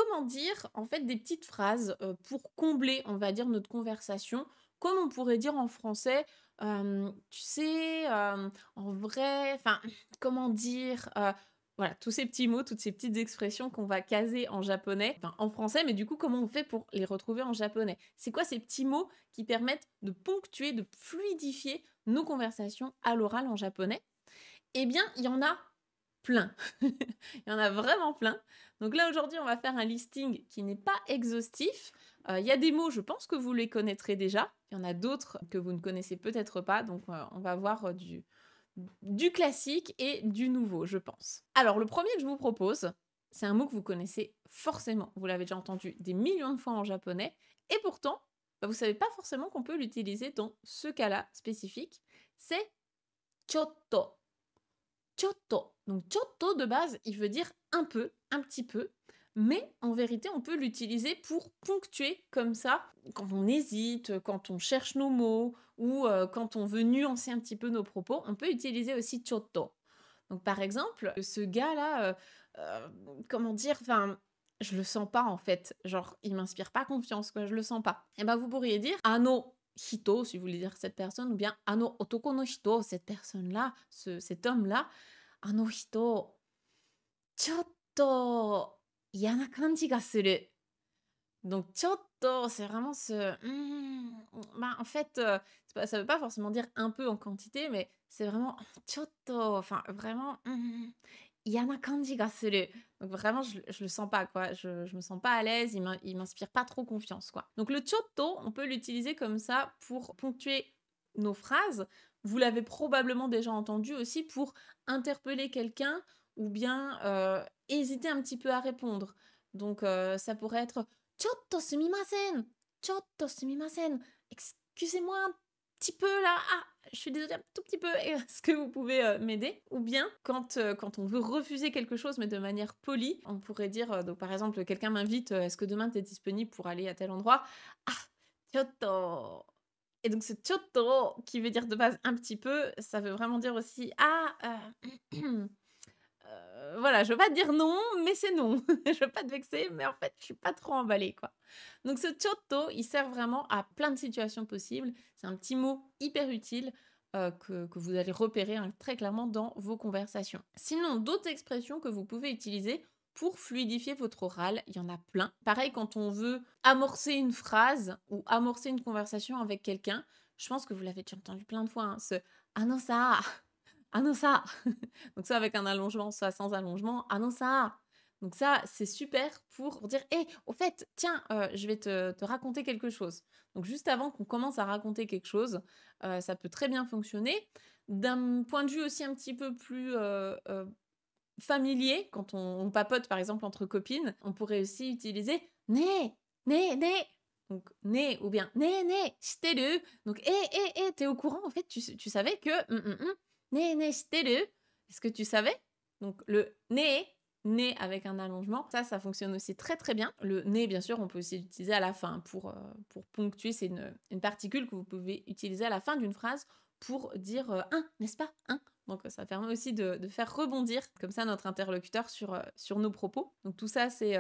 comment dire, en fait, des petites phrases, pour combler, on va dire, notre conversation, comme on pourrait dire en français, tu sais, en vrai, enfin, comment dire? Voilà, tous ces petits mots, toutes ces petites expressions qu'on va caser en japonais, enfin, en français, mais du coup, comment on fait pour les retrouver en japonais? C'est quoi ces petits mots qui permettent de ponctuer, de fluidifier nos conversations à l'oral en japonais? Eh bien, il y en a plein. Il y en a vraiment plein. Donc là, aujourd'hui, on va faire un listing qui n'est pas exhaustif. Il y a des mots, je pense que vous les connaîtrez déjà. Il y en a d'autres que vous ne connaissez peut-être pas. Donc, on va voir du classique et du nouveau, je pense. Alors, le premier que je vous propose, c'est un mot que vous connaissez forcément. Vous l'avez déjà entendu des millions de fois en japonais. Et pourtant, bah, vous ne savez pas forcément qu'on peut l'utiliser dans ce cas-là spécifique. C'est chotto. Chotto. Donc chotto de base, il veut dire un peu, un petit peu, mais en vérité, on peut l'utiliser pour ponctuer comme ça, quand on hésite, quand on cherche nos mots ou quand on veut nuancer un petit peu nos propos, on peut utiliser aussi chotto. Donc par exemple, ce gars-là, comment dire? Enfin, je le sens pas en fait, genre il m'inspire pas confiance quoi, je le sens pas. Et ben vous pourriez dire: «Ano hito», si vous voulez dire cette personne ou bien «Ano otoko no hito», cette personne-là, cet homme-là, «あの人、ちょっと嫌な感じがする». Donc chotto, c'est vraiment bah, en fait, ça veut pas forcément dire un peu en quantité, mais c'est vraiment chotto, enfin vraiment, yana kanji ga suru. Donc vraiment, je le sens pas, quoi. Je me sens pas à l'aise, il m'inspire pas trop confiance, quoi. Donc le chotto, on peut l'utiliser comme ça pour ponctuer nos phrases. Vous l'avez probablement déjà entendu aussi pour interpeller quelqu'un ou bien, hésiter un petit peu à répondre. Donc, ça pourrait être: «Chotto sumimasen, chotto sumimasen, excusez-moi un petit peu là, ah, je suis désolée un tout petit peu, est-ce que vous pouvez, m'aider?» Ou bien quand on veut refuser quelque chose, mais de manière polie, on pourrait dire, donc par exemple, quelqu'un m'invite, «Est-ce que demain tu es disponible pour aller à tel endroit?» «Ah, chotto». Et donc ce chotto qui veut dire de base un petit peu, ça veut vraiment dire aussi: «Ah, voilà, je veux pas te dire non, mais c'est non. Je veux pas te vexer, mais en fait, je suis pas trop emballée, quoi. Donc ce chotto, il sert vraiment à plein de situations possibles. C'est un petit mot hyper utile, que vous allez repérer, hein, très clairement dans vos conversations. Sinon, d'autres expressions que vous pouvez utiliser pour fluidifier votre oral, il y en a plein. Pareil, quand on veut amorcer une phrase ou amorcer une conversation avec quelqu'un, je pense que vous l'avez déjà entendu plein de fois, hein, ce: «Ah non, ça!» «Ah non, ça!» Donc soit avec un allongement, soit sans allongement. «Ah non, ça!» Donc ça, c'est super pour dire: «Hé, au fait, tiens, je vais te raconter quelque chose». Donc juste avant qu'on commence à raconter quelque chose, ça peut très bien fonctionner. D'un point de vue aussi un petit peu plus, familier, quand on papote par exemple entre copines, on pourrait aussi utiliser: «ねえ, né né». Donc né ou bien «ねえねえ, shiteru?» Donc: «Eh, tu au courant en fait, tu savais que, né né, shiteru?» Est-ce que tu savais? Donc le né, né avec un allongement, ça fonctionne aussi très, très bien. Le né, bien sûr, on peut aussi l'utiliser à la fin pour ponctuer. C'est une particule que vous pouvez utiliser à la fin d'une phrase pour dire, «Hein, n'est-ce pas? Hein?» Donc ça permet aussi de faire rebondir comme ça notre interlocuteur sur nos propos. Donc tout ça, c'est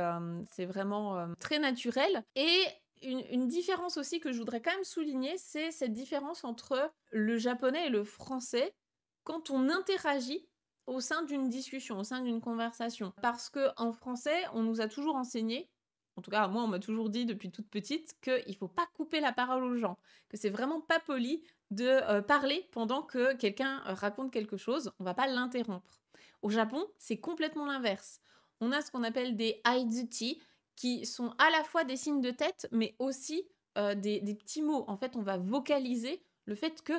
vraiment, très naturel et une différence aussi que je voudrais quand même souligner, c'est cette différence entre le japonais et le français quand on interagit au sein d'une discussion, au sein d'une conversation. Parce que en français, on nous a toujours enseigné, en tout cas moi on m'a toujours dit depuis toute petite, qu'il faut pas couper la parole aux gens, que c'est vraiment pas poli de, parler pendant que quelqu'un, raconte quelque chose, on va pas l'interrompre. Au Japon, c'est complètement l'inverse. On a ce qu'on appelle des aizuchi, qui sont à la fois des signes de tête, mais aussi, des petits mots. En fait, on va vocaliser le fait que: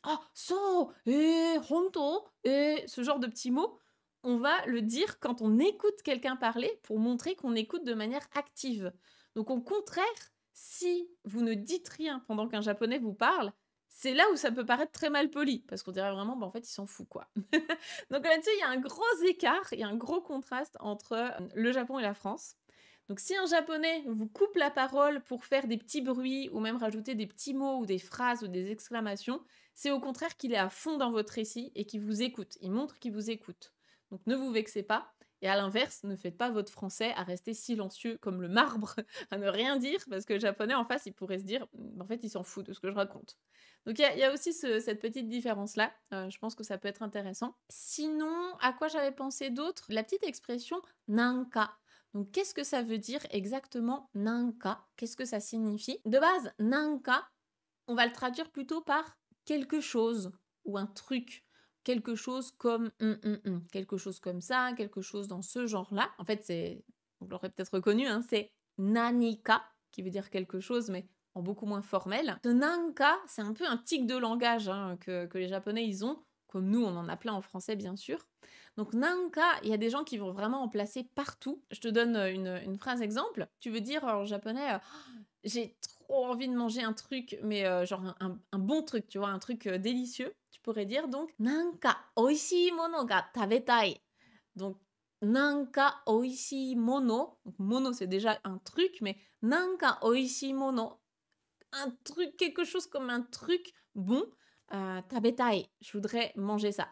ah, so, honto, ce genre de petits mots, on va le dire quand on écoute quelqu'un parler pour montrer qu'on écoute de manière active. Donc au contraire, si vous ne dites rien pendant qu'un japonais vous parle, c'est là où ça peut paraître très mal poli, parce qu'on dirait vraiment, bah, en fait, il s'en fout, quoi. Donc là-dessus, il y a un gros écart, il y a un gros contraste entre, le Japon et la France. Donc si un japonais vous coupe la parole pour faire des petits bruits ou même rajouter des petits mots ou des phrases ou des exclamations, c'est au contraire qu'il est à fond dans votre récit et qu'il vous écoute. Il montre qu'il vous écoute. Donc ne vous vexez pas Et à l'inverse, ne faites pas votre français à rester silencieux comme le marbre, à ne rien dire, parce que le japonais en face, il pourrait se dire: «En fait, il s'en fout de ce que je raconte». Donc il y a aussi cette petite différence-là, je pense que ça peut être intéressant. Sinon, à quoi j'avais pensé d'autre? La petite expression «nanka». Donc qu'est-ce que ça veut dire exactement «nanka»? Qu'est-ce que ça signifie? De base, «nanka», on va le traduire plutôt par quelque chose ou un truc. Quelque chose comme quelque chose comme ça, quelque chose dans ce genre-là. En fait, vous l'aurez peut-être reconnu, hein, c'est nanika, qui veut dire quelque chose, mais en beaucoup moins formel. Ce nanka, c'est un peu un tic de langage hein, que les Japonais ils ont, comme nous on en a plein en français bien sûr. Donc nanka, il y a des gens qui vont vraiment en placer partout. Je te donne une phrase exemple. Tu veux dire en japonais, j'ai trop envie de manger un truc, mais genre un bon truc, tu vois? Un truc, délicieux. Tu pourrais dire donc: «Nanka oishii mono ga tabetai». Donc «Nanka oishii mono», donc mono, c'est déjà un truc, mais «Nanka oishii mono», un truc, quelque chose comme un truc bon, tabetai, je voudrais manger ça.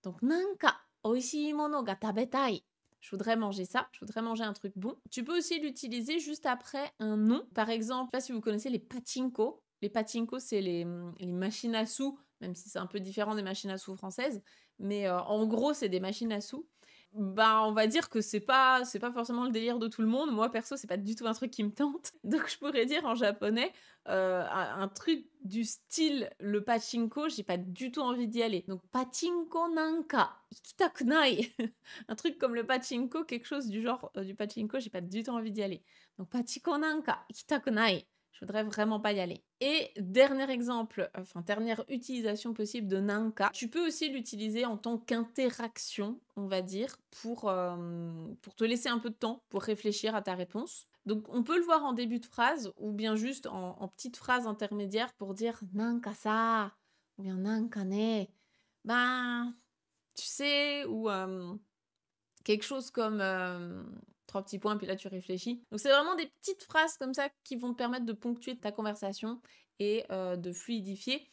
Donc nanka oishii mono ga tabetai. Je voudrais manger ça, je voudrais manger un truc bon. Tu peux aussi l'utiliser juste après un nom. Par exemple, je sais pas si vous connaissez les pachinko. Les pachinko, c'est les machines à sous, même si c'est un peu différent des machines à sous françaises. Mais en gros, c'est des machines à sous. Bah, on va dire que c'est pas forcément le délire de tout le monde. Moi, perso, c'est pas du tout un truc qui me tente. Donc, je pourrais dire en japonais, un truc du style le pachinko, j'ai pas du tout envie d'y aller. Donc pachinko nanka ikitakunai. Un truc comme le pachinko, quelque chose du genre, du pachinko, j'ai pas du tout envie d'y aller. Donc pachinko nanka ikitakunai. Je voudrais vraiment pas y aller. Et dernier exemple, enfin dernière utilisation possible de nanka, tu peux aussi l'utiliser en tant qu'interaction, on va dire, pour te laisser un peu de temps pour réfléchir à ta réponse. Donc on peut le voir en début de phrase ou bien juste en petite phrase intermédiaire pour dire nanka sa ou bien nanka ne. Ben, tu sais, ou quelque chose comme 3 petits points, puis là tu réfléchis. Donc c'est vraiment des petites phrases comme ça qui vont te permettre de ponctuer ta conversation et de fluidifier.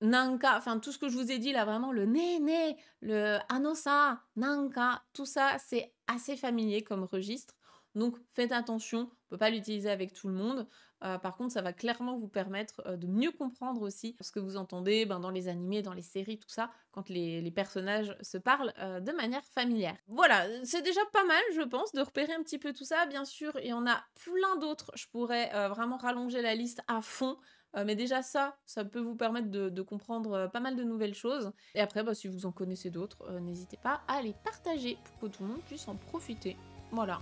Nanka, enfin tout ce que je vous ai dit là, vraiment le né, né, le anosa, nanka, tout ça, c'est assez familier comme registre. Donc faites attention, on ne peut pas l'utiliser avec tout le monde. Par contre, ça va clairement vous permettre de mieux comprendre aussi ce que vous entendez dans les animés, dans les séries, tout ça, quand les personnages se parlent de manière familière. Voilà, c'est déjà pas mal, je pense, de repérer un petit peu tout ça. Bien sûr, il y en a plein d'autres. Je pourrais vraiment rallonger la liste à fond. Mais déjà ça peut vous permettre de comprendre, pas mal de nouvelles choses et après, bah, si vous en connaissez d'autres, n'hésitez pas à les partager pour que tout le monde puisse en profiter. Voilà.